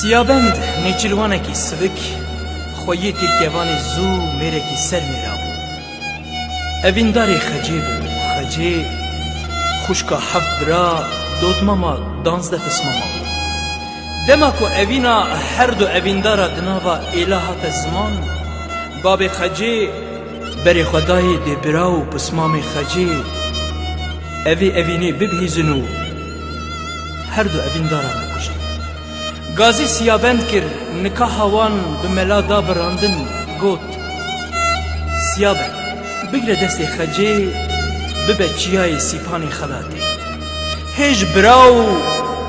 سیابند نیچلوانکی سوک خویی ترکیوان زو میرکی سر میرا بو اوینداری خجی بو خجی خوشکا هفت برا دوت ماما دانزده پسماما بو دما کو اوینا هر دو اویندارا دناوا الهات زمان باب خجی بری خدای دی براو پسمام خجی اوینی ببهیزنو هر دو اویندارا بکشن گازی سیابند کر نکاح وان بملا دا براندن گوت سیابند بگره دست خجی ببه چیای سیپانی خلاتی هیچ براو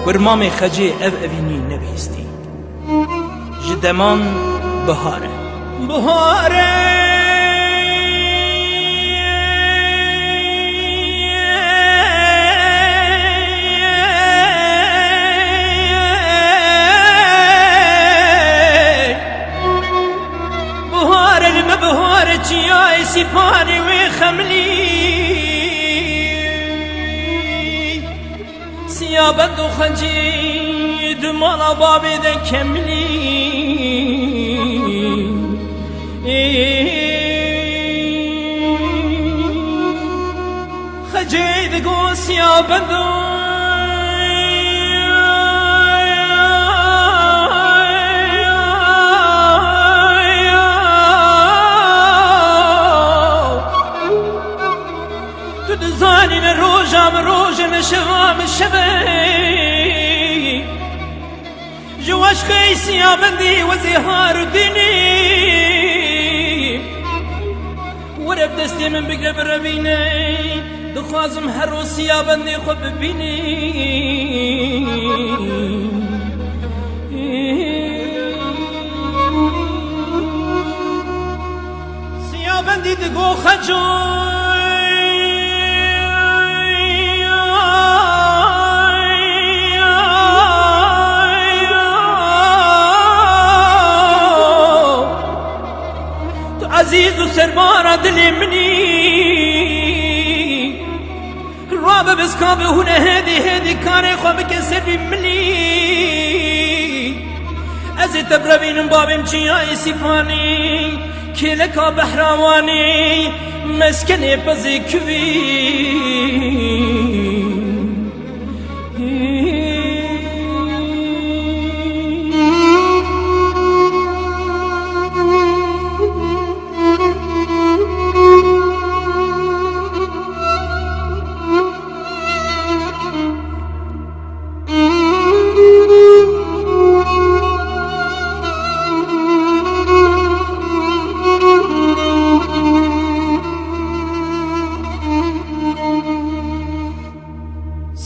ورمام خجی اوینی نبیستی جدمان بهاره بهاره چیای سیپانی و خملی سیابند و خنجی دمالا بابی ده کملی خجی دگو سیابند و زانین روجام روجم شوام شبی جواش خی سیابندی و زهار دینی ورب دستی من بگره بربینی دخوازم هر رو سیابندی خود ببینی سیابندی دگو خجو عزیز و سربارا دلی منی راب بسکا به هونه هدی کار خواب که سر بی منی از تبربینم بابم چیای سیپانی که لکا بحراوانی مسکنی بزی کوی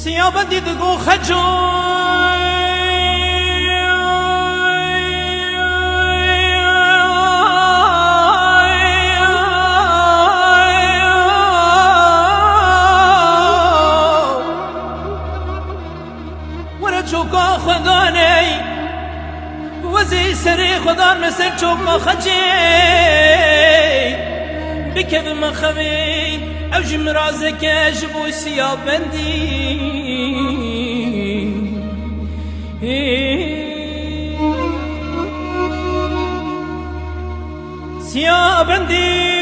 سیابندی دگو خجو ورا چوکا خدانی وزی سری خدان مسر چوکا خجی بکب مخوی او جمرازك جبو سیابندی سیابندی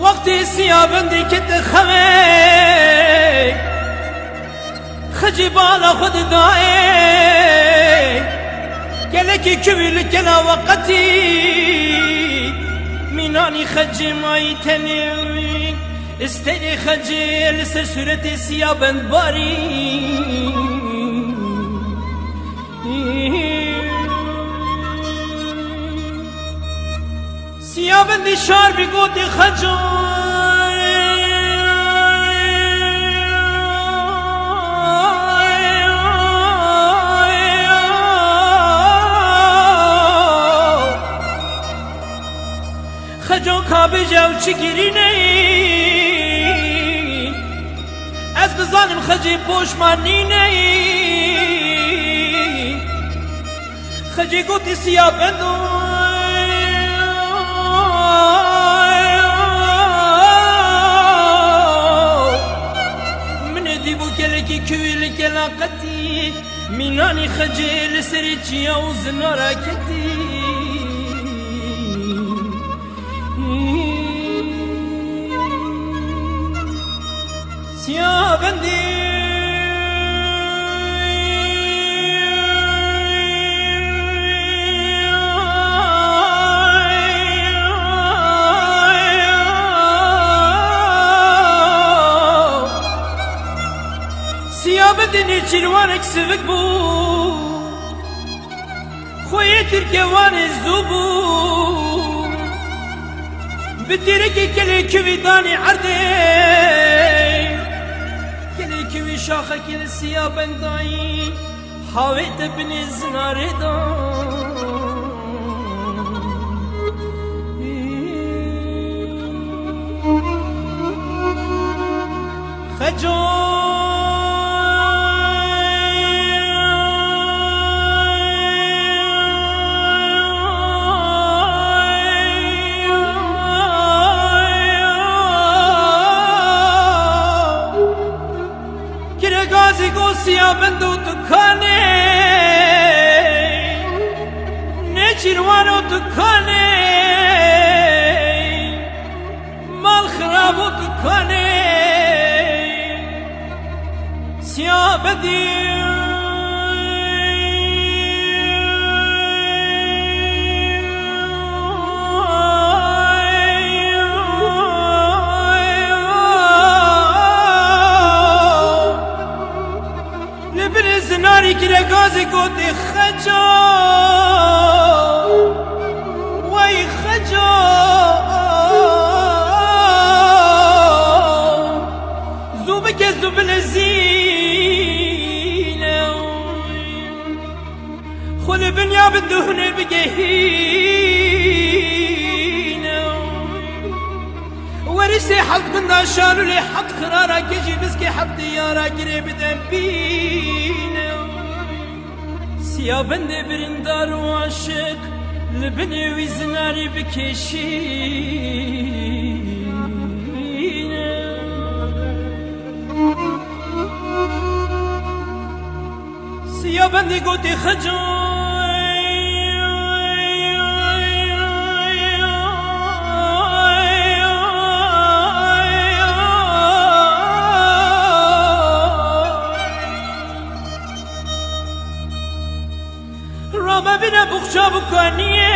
وقتی سیابندی که تخوی خجی بالا خود دائي گلکی کویل کلا وقتی مینانی خجی مایی تنی استری خجی لسر صورت سیابند باری سیابندی شار بگوتی خجو خجو کابه جو چگیری نی از بزانم خجی پوشمانی نی خجي قوتي سيا بندو من ديبو كلكي كويلك لاقتي ميناني خجي لسريتي يا وزنارا كتي سيا بندي سيا بدني تشلوانك سبك بو خويا تركوان الزبو بديرك كلي كوي داني عردي كلي كوي شاخك السيا بنداي حاويت بني الزناري خجو سيا بندو تكاني نجروانو تكاني مال خرابو تكاني سيا بدي زناری که گازی گوتی خجا وای خجا زوبک زبل زینه خل بنیا بدهنه بگهینه ورثي حط بنا شالو لي حط خرارا كيجي بسكي حط يارا قريب دبينا سيا بند برندار وعشق لبني وزناري بكشينا سيا بند قوتي خجو راما بنا بخشا بكانيه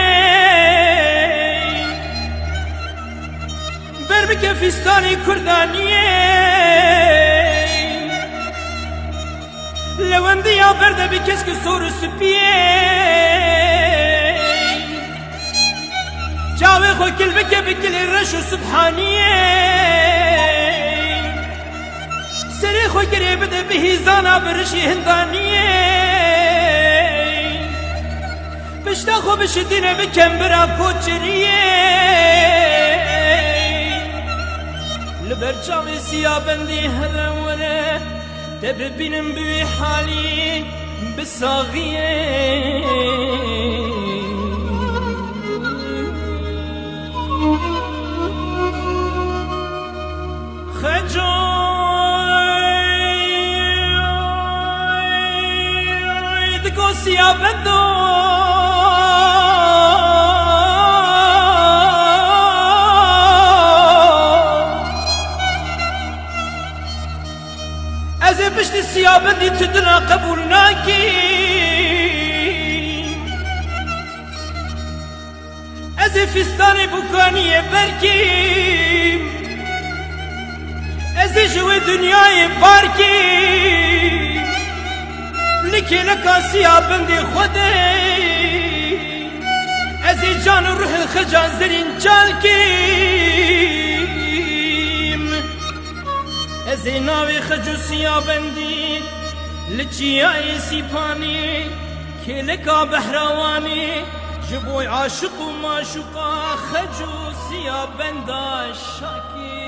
بربك فستاني كردانيه لو اندي يا برده بكسك صور سبيه جاوي خو كل بك بكل الرش سبحانيه سري خو قريب ده بهزانا برشي هندانيه بشتاخو بشدينه بكمبرا كوچريه لبرچاوي سيا بندي هلوره تببينم بوي حالي بصاغيه خجو دكو سيا بندو بشت السيا بندي تدنا قبول ناكي ازي فستاني بكاني بركي ازي جوي دنياي باركي لكي لكا سيا بندي خودي ازي جان روح الخجان زرين جالكي ازي ناوي خجو سيا بندي لجياي سيباني كيلكا بحرواني جبوي عاشق ومعشوقا خجو سيا بندا شاكي